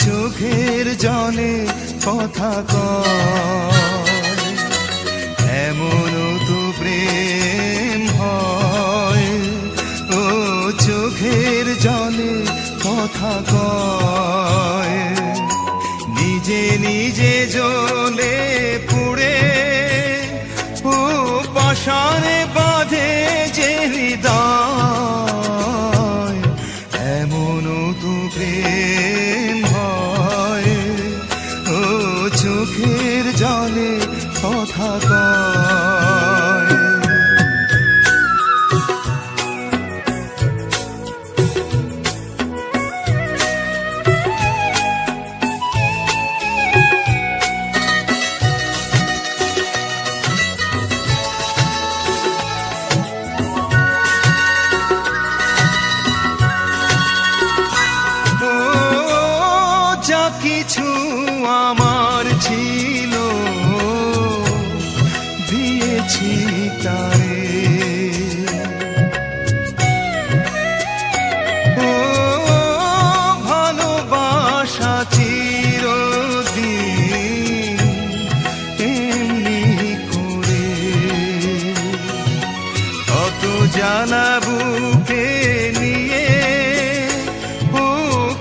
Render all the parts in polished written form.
চোখের জলে কথা কয়, এমন তো প্রেম হয়। ও চোখের জলে কথা কয়, নিজে নিজে জ্বলে পুড়ে ও পাশানে বাঁধে যে হৃদয়, এমন তো প্রেম হয়। ও চোখের জলে কথা কয়। যা কিছু আমার ছিল দিয়েছি তারে, ও ভালোবাসা চিরদিন এমনি করে, কত জ্বালা বুকে নিয়ে ও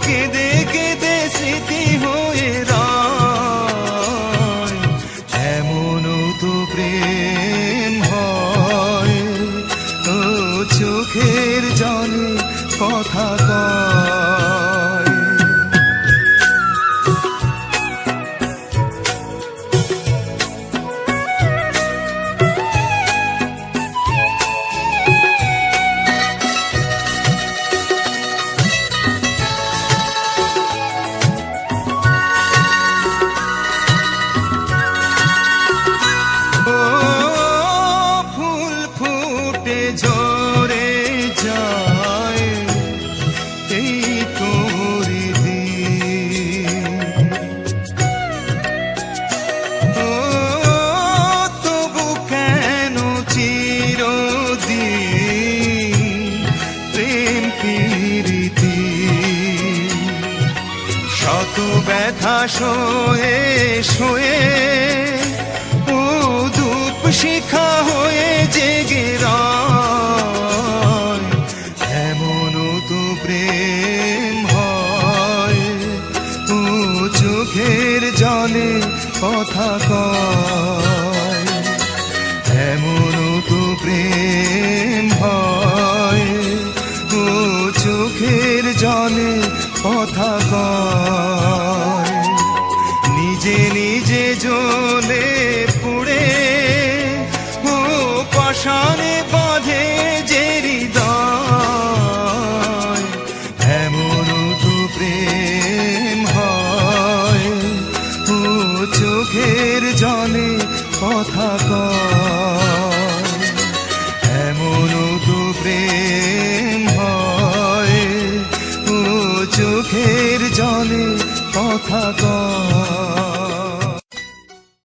কেঁদে কেঁদে স্মৃতি হয়ে রয়, এমন তো প্রেম হয়। ও চোখের জলে কথা কয়। ঝরে যায় এই তোরি দিন, ও তবু কেন চিরদিন প্রেম প্রীতি, শত ব্যথা সয়ে সয়ে ও ধূপ শিখা হয়ে জেগে রয়, এমন তো প্রেম হয়। ও চোখের জলে কথা কয়, এমন তো প্রেম হয়। ও চোখের জলে কথা কয়, নিজে নিজে জ্বলে পুড়ে ও পাশানে বাঁধে যে হৃদয়, এমন তো প্রেম হয়। ও চোখের জলে কথা কয়, এমন তো প্রেম হয়। ও চোখের জলে কথা কয়।